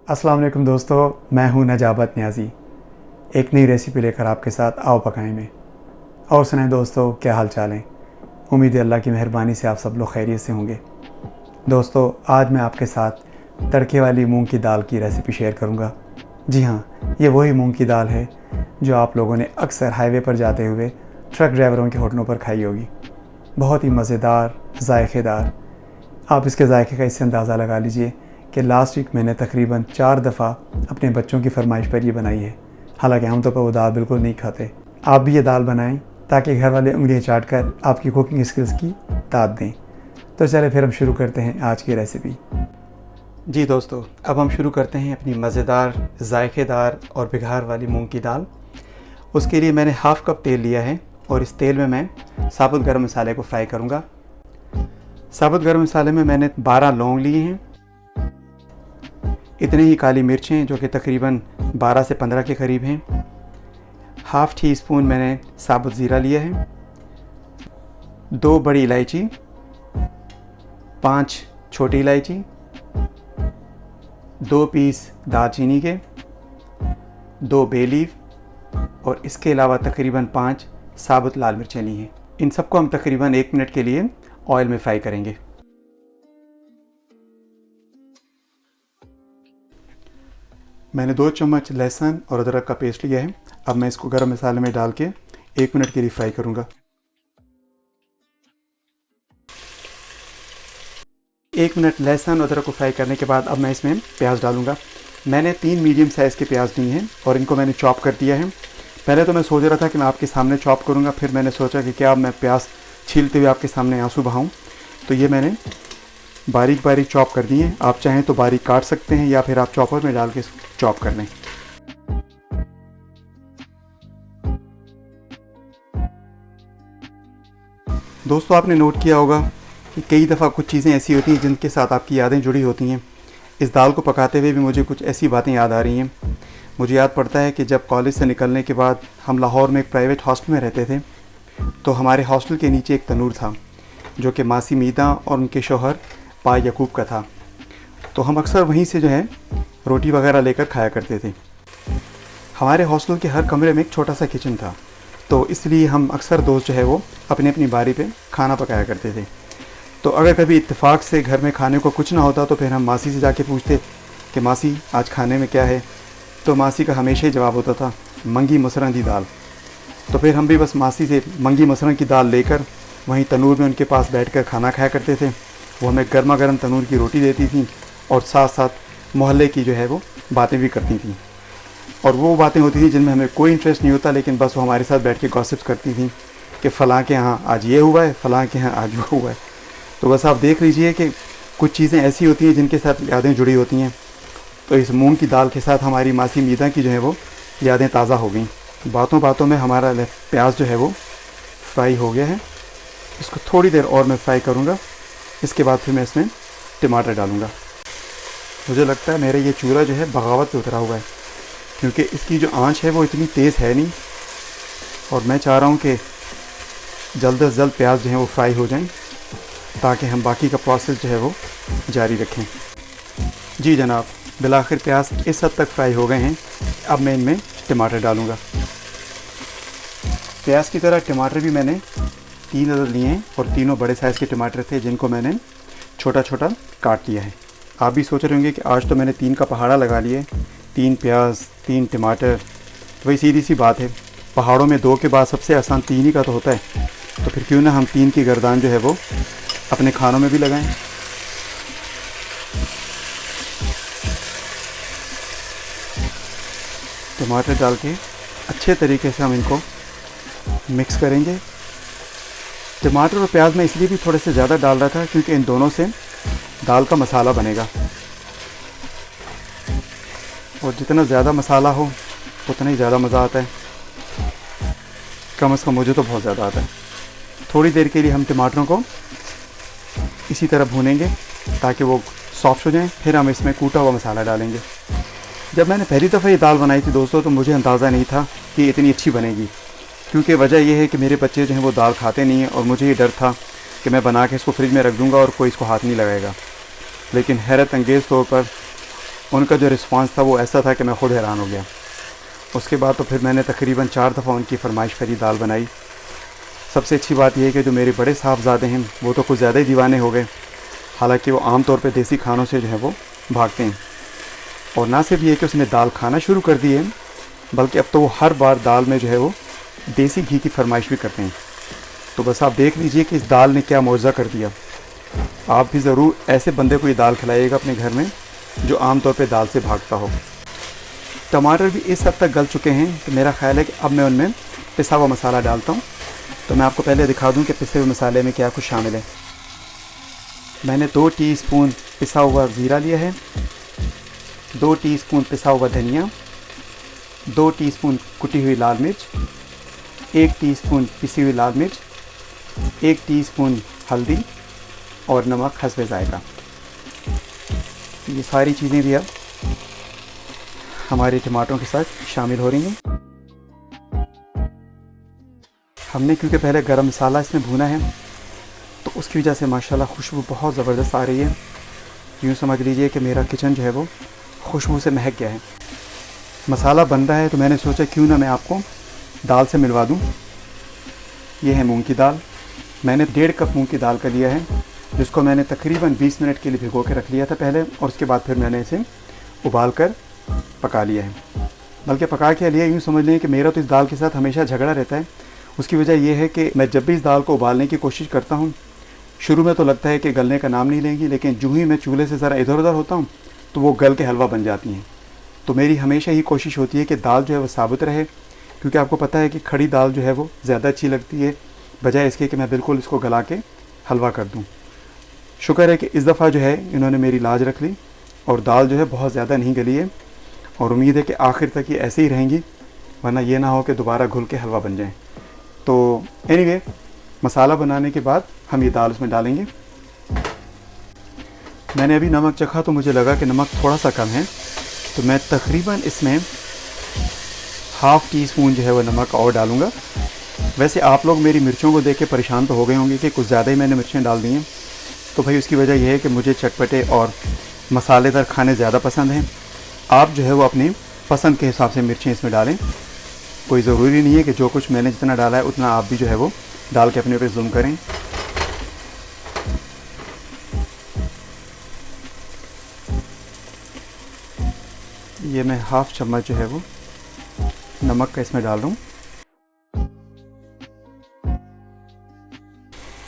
अस्सलाम वालेकुम दोस्तों, मैं हूं नजाबत न्याजी। एक नई रेसिपी लेकर आपके साथ आओ पकाएं में। और सुनाएं दोस्तों, क्या हाल चाल है। उम्मीद है अल्लाह की मेहरबानी से आप सब लोग खैरियत से होंगे। दोस्तों, आज मैं आपके साथ तड़के वाली मूंग की दाल की रेसिपी शेयर करूंगा। जी हाँ, ये वही मूंग की दाल है जो आप लोगों ने अक्सर हाईवे पर जाते हुए ट्रक ड्राइवरों के होटलों पर खाई होगी। बहुत ही मज़ेदार, जायकेदार। आप इसके जायके का इससे अंदाज़ा लगा लीजिए कि लास्ट वीक मैंने तकरीबन 4 दफ़ा अपने बच्चों की फरमाइश पर ये बनाई है। हालांकि हम तो पर वो दाल बिल्कुल नहीं खाते। आप भी ये दाल बनाएं ताकि घर वाले उंगलियां चाट कर आपकी कुकिंग स्किल्स की दाद दें। तो चले फिर हम शुरू करते हैं आज की रेसिपी। जी दोस्तों, अब हम शुरू करते हैं अपनी मज़ेदार, जायकेदार और बिघार वाली मूंग की दाल। उसके लिए मैंने हाफ़ कप तेल लिया है और इस तेल में मैं साबुत गरम मसाले को फ्राई करूँगा। साबुत गरम मसाले में मैंने 12 लौंग लिए हैं, इतने ही काली मिर्चें जो कि तकरीबन 12 से 15 के करीब हैं। हाफ़ टी स्पून मैंने साबुत ज़ीरा लिया है, 2 बड़ी इलायची, 5 छोटी इलायची, 2 पीस दालचीनी के, 2 बे लीफ और इसके अलावा तकरीबन 5 साबुत लाल मिर्चें ली हैं। इन सबको हम तकरीबन 1 मिनट के लिए ऑयल में फ्राई करेंगे। मैंने 2 चम्मच लहसुन और अदरक का पेस्ट लिया है। अब मैं इसको गरम मसाले में डाल के 1 मिनट के लिए फ्राई करूँगा। 1 मिनट लहसुन और अदरक को फ्राई करने के बाद अब मैं इसमें प्याज डालूँगा। मैंने 3 मीडियम साइज़ के प्याज लिए हैं और इनको मैंने चॉप कर दिया है। पहले तो मैं सोच रहा था कि मैं आपके सामने चॉप करूँगा, फिर मैंने सोचा कि क्या मैं प्याज छीलते हुए आपके सामने आंसू बहाऊँ। तो ये मैंने बारीक बारीक चॉप कर दिए हैं। आप चाहें तो बारीक काट सकते हैं या फिर आप चॉपर में डाल के चॉप कर लें। दोस्तों, आपने नोट किया होगा कि कई दफ़ा कुछ चीज़ें ऐसी होती हैं जिनके साथ आपकी यादें जुड़ी होती हैं। इस दाल को पकाते हुए भी मुझे कुछ ऐसी बातें याद आ रही हैं। मुझे याद पड़ता है कि जब कॉलेज से निकलने के बाद हम लाहौर में एक प्राइवेट हॉस्टल में रहते थे, तो हमारे हॉस्टल के नीचे एक तनूर था जो कि मासी मीदा और उनके शौहर पा यकूब का था। तो हम अक्सर वहीं से जो है रोटी वगैरह लेकर खाया करते थे। हमारे हॉस्टल के हर कमरे में एक छोटा सा किचन था, तो इसलिए हम अक्सर दोस्त जो है वो अपनी अपनी बारी पे खाना पकाया करते थे। तो अगर कभी इत्तेफाक से घर में खाने को कुछ ना होता तो फिर हम मासी से जाके पूछते कि मासी आज खाने में क्या है। तो मासी का हमेशा ही जवाब होता था, मंगी मसरन दी दाल। तो फिर हम भी बस मासी से मंगी मसरन की दाल लेकर वहीं तनूर में उनके पास बैठकर खाना खाया करते थे। वो हमें गर्मा गर्म तनूर की रोटी देती थी और साथ साथ मोहल्ले की जो है वो बातें भी करती थी। और वो बातें होती थी जिनमें हमें कोई इंटरेस्ट नहीं होता, लेकिन बस वो हमारे साथ बैठ के गॉसिप्स करती थी कि फ़लाँ के यहाँ आज ये हुआ है, फ़लाँ के यहाँ आज वो हुआ है। तो बस आप देख लीजिए कि कुछ चीज़ें ऐसी होती हैं जिनके साथ यादें जुड़ी होती हैं। तो इस मूंग की दाल के साथ हमारी मासी मीदा की जो है वो यादें ताज़ा हो गई। बातों बातों में हमारा प्याज जो है वो फ्राई हो गया है। इसको थोड़ी देर और मैं फ्राई करूँगा। इसके बाद फिर मैं इसमें टमाटर डालूँगा। मुझे लगता है मेरा ये चूल्हा जो है बगावत पे उतरा हुआ है, क्योंकि इसकी जो आंच है वो इतनी तेज़ है नहीं। और मैं चाह रहा हूँ कि जल्द से जल्द प्याज जो है वो फ्राई हो जाएं ताकि हम बाकी का प्रोसेस जो है वो जारी रखें। जी जनाब, बिलाखिर प्याज इस हद तक फ्राई हो गए हैं। अब मैं इनमें टमाटर डालूँगा। प्याज की तरह टमाटर भी मैंने 3 अदद लिए हैं और तीनों बड़े साइज़ के टमाटर थे जिनको मैंने छोटा छोटा काट लिया है। आप भी सोच रहे होंगे कि आज तो मैंने 3 का पहाड़ा लगा लिए, 3 प्याज 3 टमाटर। तो वही सीधी सी बात है, पहाड़ों में 2 के बाद सबसे आसान 3 ही का तो होता है। तो फिर क्यों ना हम 3 की गर्दान जो है वो अपने खानों में भी लगाएं। टमाटर डाल के अच्छे तरीके से हम इनको मिक्स करेंगे। टमाटर और प्याज मैं इसलिए भी थोड़े से ज़्यादा डाल रहा था क्योंकि इन दोनों से दाल का मसाला बनेगा, और जितना ज़्यादा मसाला हो उतना ही ज़्यादा मज़ा आता है। कम से कम मुझे तो बहुत ज़्यादा आता है। थोड़ी देर के लिए हम टमाटरों को इसी तरह भूनेंगे ताकि वो सॉफ्ट हो जाएं। फिर हम इसमें कूटा हुआ मसाला डालेंगे। जब मैंने पहली दफ़ा ये दाल बनाई थी दोस्तों, तो मुझे अंदाज़ा नहीं था कि इतनी अच्छी बनेगी, क्योंकि वजह यह है कि मेरे बच्चे जो हैं वो दाल खाते नहीं हैं और मुझे ये डर था कि मैं बना के इसको फ्रिज में रख दूँगा और कोई इसको हाथ नहीं लगाएगा। लेकिन हैरत अंगेज़ तौर पर उनका जो रिस्पांस था वो ऐसा था कि मैं ख़ुद हैरान हो गया। उसके बाद तो फिर मैंने तकरीबन 4 दफ़ा उनकी फरमाइश करी दाल बनाई। सबसे अच्छी बात यह है कि जो मेरे बड़े साहबजादे हैं वो तो कुछ ज़्यादा ही दीवाने हो गए। हालांकि वो आम तौर पे देसी खानों से जो है वो भागते हैं। और ना सिर्फ ये कि उसने दाल खाना शुरू कर दी है, बल्कि अब तो वो हर बार दाल में जो है वो देसी घी की फरमाइश भी करते हैं। तो बस आप देख लीजिए कि इस दाल ने क्या मौजज़ा कर दिया। आप भी ज़रूर ऐसे बंदे को ये दाल खिलाइएगा अपने घर में जो आम तौर पे दाल से भागता हो। टमाटर भी इस हद तक गल चुके हैं कि मेरा ख़्याल है कि अब मैं उनमें पिसा हुआ मसाला डालता हूँ। तो मैं आपको पहले दिखा दूँ कि पिसे हुए मसाले में क्या कुछ शामिल है। मैंने 2 टीस्पून पिसा हुआ ज़ीरा लिया है, 2 टीस्पून पिसा हुआ धनिया, 2 टीस्पून कुटी हुई लाल मिर्च, 1 टीस्पून पिसी हुई लाल मिर्च, 1 टीस्पून हल्दी और नमक हस्बे ज़ायक़ा। ये सारी चीज़ें भी अब हमारे टमाटरों के साथ शामिल हो रही हैं। हमने क्योंकि पहले गरम मसाला इसमें भुना है तो उसकी वजह से माशाल्लाह खुशबू बहुत ज़बरदस्त आ रही है। यूँ समझ लीजिए कि मेरा किचन जो है वो खुशबू से महक गया है। मसाला बन रहा है तो मैंने सोचा क्यों ना मैं आपको दाल से मिलवा दूँ। ये है मूंग की दाल। मैंने 1.5 कप मूंग की दाल का लिया है, जिसको मैंने तकरीबन 20 मिनट के लिए भिगो के रख लिया था पहले, और उसके बाद फिर मैंने इसे उबाल कर पका लिया है। बल्कि पका के लिया, यूँ समझ लें कि मेरा तो इस दाल के साथ हमेशा झगड़ा रहता है। उसकी वजह यह है कि मैं जब भी इस दाल को उबालने की कोशिश करता हूँ, शुरू में तो लगता है कि गलने का नाम नहीं लेंगी, लेकिन जो ही मैं चूल्हे से ज़रा इधर उधर होता हूँ तो वो गल के हलवा बन जाती हैं। तो मेरी हमेशा ही कोशिश होती है कि दाल जो है वो साबुत रहे, क्योंकि आपको पता है कि खड़ी दाल जो है वो ज़्यादा अच्छी लगती है, बजाय इसके कि मैं बिल्कुल इसको गला के हलवा कर दूँ। शुक्र है कि इस दफ़ा जो है इन्होंने मेरी लाज रख ली और दाल जो है बहुत ज़्यादा नहीं गली है, और उम्मीद है कि आखिर तक ये ऐसे ही रहेंगी, वरना ये ना हो कि दोबारा घुल के हलवा बन जाए। तो एनीवे, मसाला बनाने के बाद हम ये दाल उसमें डालेंगे। मैंने अभी नमक चखा तो मुझे लगा कि नमक थोड़ा सा कम है, तो मैं तकरीबन इसमें ½ टीस्पून जो है वो नमक और डालूँगा। वैसे आप लोग मेरी मिर्चों को देख के परेशान तो हो गए होंगे कि कुछ ज़्यादा ही मैंने मिर्चें डाल दी हैं। तो भाई उसकी वजह यह है कि मुझे चटपटे और मसालेदार खाने ज़्यादा पसंद हैं। आप जो है वो अपनी पसंद के हिसाब से मिर्चें इसमें डालें। कोई ज़रूरी नहीं है कि जो कुछ मैंने जितना डाला है उतना आप भी जो है वो डाल के अपने ऊपर ज़ूम करें। ये मैं ½ चम्मच जो है वो नमक का इसमें डाल रहा हूँ।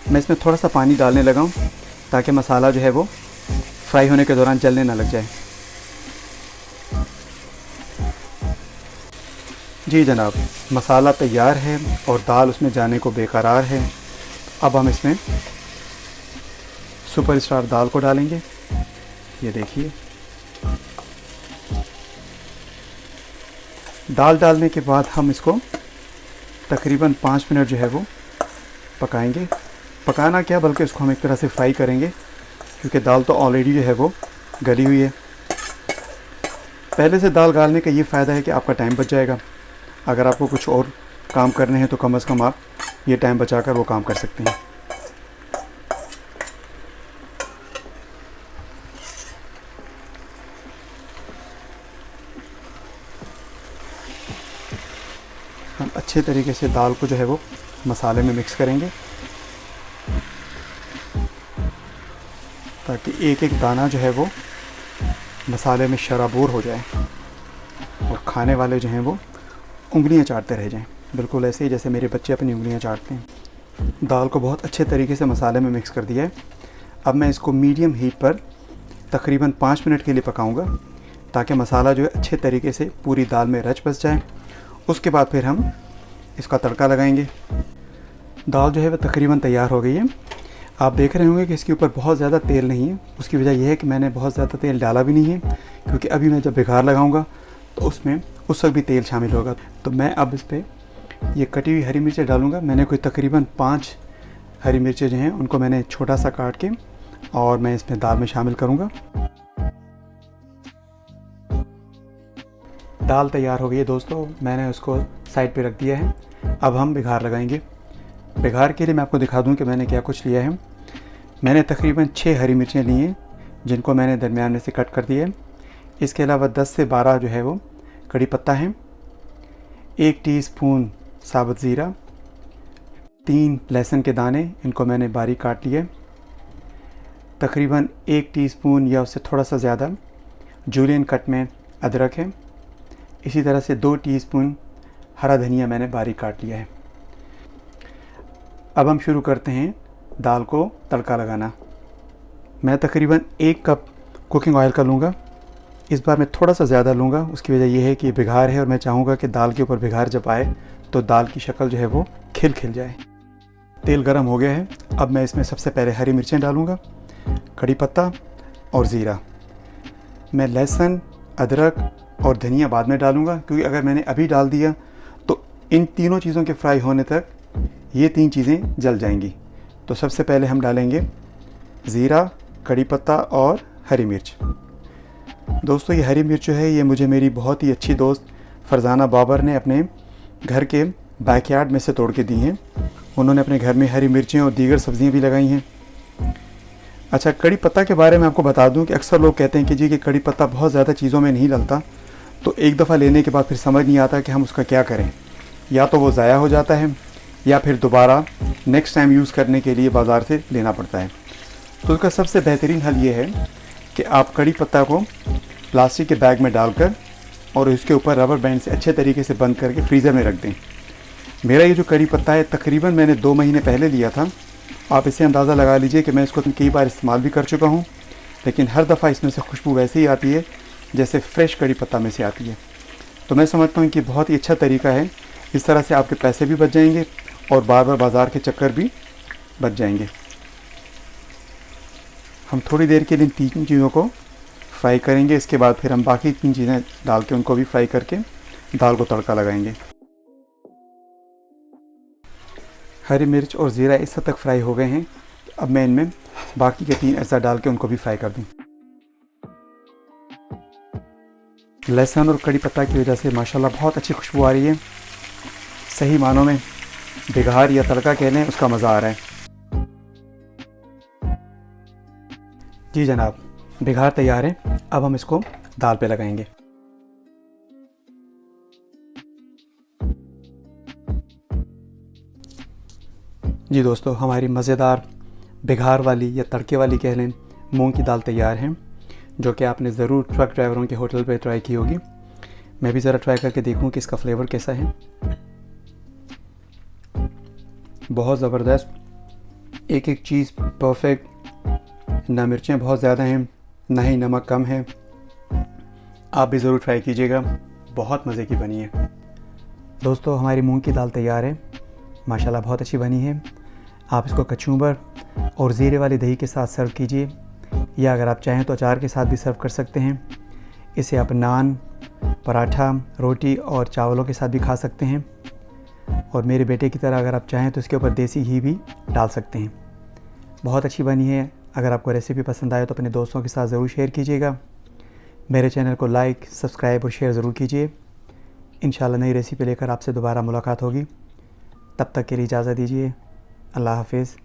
मैं इसमें थोड़ा सा पानी डालने लगा हूँ ताकि मसाला जो है वो फ्राई होने के दौरान जलने ना लग जाए। जी जनाब, मसाला तैयार है और दाल उसमें जाने को बेकरार है। अब हम इसमें सुपर स्टार दाल को डालेंगे। ये देखिए, दाल डालने के बाद हम इसको तकरीबन 5 मिनट जो है वो पकाएंगे। पकाना क्या, बल्कि इसको हम एक तरह से फ्राई करेंगे, क्योंकि दाल तो ऑलरेडी जो है वो गली हुई है। पहले से दाल गालने का ये फ़ायदा है कि आपका टाइम बच जाएगा। अगर आपको कुछ और काम करने हैं तो कम से कम आप ये टाइम बचाकर वो काम कर सकते हैं। हम अच्छे तरीके से दाल को जो है वो मसाले में मिक्स करेंगे, ताकि एक एक दाना जो है वो मसाले में शराबोर हो जाए और खाने वाले जो हैं वो उंगलियां चाटते रह जाएं, बिल्कुल ऐसे ही जैसे मेरे बच्चे अपनी उंगलियां चाटते हैं। दाल को बहुत अच्छे तरीके से मसाले में मिक्स कर दिया है। अब मैं इसको मीडियम हीट पर तकरीबन 5 मिनट के लिए पकाऊंगा, ताकि मसाला जो है अच्छे तरीके से पूरी दाल में रच बस जाए। उसके बाद फिर हम इसका तड़का लगाएंगे। दाल जो है वह तकरीबन तैयार हो गई है। आप देख रहे होंगे कि इसके ऊपर बहुत ज़्यादा तेल नहीं है। उसकी वजह यह है कि मैंने बहुत ज़्यादा तेल डाला भी नहीं है, क्योंकि अभी मैं जब बिगार लगाऊंगा तो उसमें उस वक्त भी तेल शामिल होगा। तो मैं अब इस पर ये कटी हुई हरी मिर्चें डालूंगा। मैंने कोई तकरीबन 5 हरी मिर्चें जो हैं उनको मैंने छोटा सा काट के और मैं इसमें दाल में शामिल करूँगा। दाल तैयार हो गई है दोस्तों, मैंने उसको साइड पे रख दिया है। अब हम बिगार लगाएंगे। बिगार के लिए मैं आपको दिखा दूं कि मैंने क्या कुछ लिया है। मैंने तकरीबन 6 हरी मिर्चें ली हैं, जिनको मैंने दरमियान में से कट कर दिए। इसके अलावा 10 से 12 जो है वो कड़ी पत्ता है, 1 टीस्पून साबुत ज़ीरा, 3 लहसुन के दाने, इनको मैंने बारीक काट लिए, तकरीबन 1 टीस्पून या उससे थोड़ा सा ज़्यादा जूलियन कट में अदरक है। इसी तरह से 2 टीस्पून हरा धनिया मैंने बारीक काट लिया है। अब हम शुरू करते हैं दाल को तड़का लगाना। मैं तकरीबन 1 कप कुकिंग ऑयल का लूँगा। इस बार मैं थोड़ा सा ज़्यादा लूँगा, उसकी वजह यह है कि बिगार है और मैं चाहूँगा कि दाल के ऊपर बिगार जब आए तो दाल की शक्ल जो है वो खिल जाए। तेल गरम हो गया है। अब मैं इसमें सबसे पहले हरी मिर्चें डालूँगा, कड़ी पत्ता और ज़ीरा। मैं लहसुन, अदरक और धनिया बाद में डालूँगा, क्योंकि अगर मैंने अभी डाल दिया तो इन तीनों चीज़ों के फ्राई होने तक ये 3 चीज़ें जल जाएंगी। तो सबसे पहले हम डालेंगे ज़ीरा, कड़ी पत्ता और हरी मिर्च। दोस्तों, ये हरी मिर्च जो है ये मुझे मेरी बहुत ही अच्छी दोस्त फरजाना बाबर ने अपने घर के बैकयार्ड में से तोड़ के दी हैं। उन्होंने अपने घर में हरी मिर्चें और दीगर सब्ज़ियाँ भी लगाई हैं। अच्छा, कड़ी पत्ता के बारे में आपको बता दूं कि अक्सर लोग कहते हैं कि जी कि कड़ी पत्ता बहुत ज़्यादा चीज़ों में नहीं डलता, तो एक दफ़ा लेने के बाद फिर समझ नहीं आता कि हम उसका क्या करें। या तो वो ज़ाया हो जाता है या फिर दोबारा नेक्स्ट टाइम यूज़ करने के लिए बाज़ार से लेना पड़ता है। तो उसका सबसे बेहतरीन हल ये है कि आप कड़ी पत्ता को प्लास्टिक के बैग में डालकर और इसके ऊपर रबर बैंड से अच्छे तरीके से बंद करके फ्रीज़र में रख दें। मेरा ये जो कड़ी पत्ता है तकरीबन मैंने 2 महीने पहले लिया था। आप इससे अंदाज़ा लगा लीजिए कि मैं इसको कई बार इस्तेमाल भी कर चुका हूँ, लेकिन हर दफ़ा इसमें से खुशबू वैसे ही आती है जैसे फ्रेश कड़ी पत्ता में से आती है। तो मैं समझता हूँ कि बहुत ही अच्छा तरीका है। इस तरह से आपके पैसे भी बच जाएंगे और बार बार बाज़ार के चक्कर भी बच जाएंगे। हम थोड़ी देर के लिए इन 3 चीज़ों को फ्राई करेंगे। इसके बाद फिर हम बाकी 3 चीज़ें डाल के उनको भी फ्राई करके दाल को तड़का लगाएंगे। हरी मिर्च और ज़ीरा इस हद तक फ्राई हो गए हैं। अब मैं इनमें बाकी के 3 अज्जा डाल के उनको भी फ्राई कर दूं। लहसुन और कड़ी पत्ता की वजह से माशाल्लाह बहुत अच्छी खुशबू आ रही है। सही मानों में बिगार या तड़का कह लें, उसका मज़ा आ रहा है। जी जनाब, बिगार तैयार है। अब हम इसको दाल पे लगाएंगे। जी दोस्तों, हमारी मज़ेदार बिगार वाली या तड़के वाली कह लें मूंग की दाल तैयार है, जो कि आपने ज़रूर ट्रक ड्राइवरों के होटल पे ट्राई की होगी। मैं भी ज़रा ट्राई करके देखूं कि इसका फ्लेवर कैसा है। बहुत ज़बरदस्त, एक एक चीज़ परफेक्ट, ना मिर्चें बहुत ज़्यादा हैं ना ही नमक कम है। आप भी ज़रूर ट्राई कीजिएगा, बहुत मज़े की बनी है। दोस्तों, हमारी मूंग की दाल तैयार है, माशाल्लाह बहुत अच्छी बनी है। आप इसको कचूंबर और ज़ीरे वाली दही के साथ सर्व कीजिए, या अगर आप चाहें तो अचार के साथ भी सर्व कर सकते हैं। इसे आप नान, पराठा, रोटी और चावलों के साथ भी खा सकते हैं। और मेरे बेटे की तरह अगर आप चाहें तो इसके ऊपर देसी घी भी डाल सकते हैं। बहुत अच्छी बनी है। अगर आपको रेसिपी पसंद आए तो अपने दोस्तों के साथ ज़रूर शेयर कीजिएगा। मेरे चैनल को लाइक, सब्सक्राइब और शेयर ज़रूर कीजिए। इंशाल्लाह नई रेसिपी लेकर आपसे दोबारा मुलाकात होगी। तब तक के लिए इजाज़त दीजिए। अल्लाह हाफ़िज़।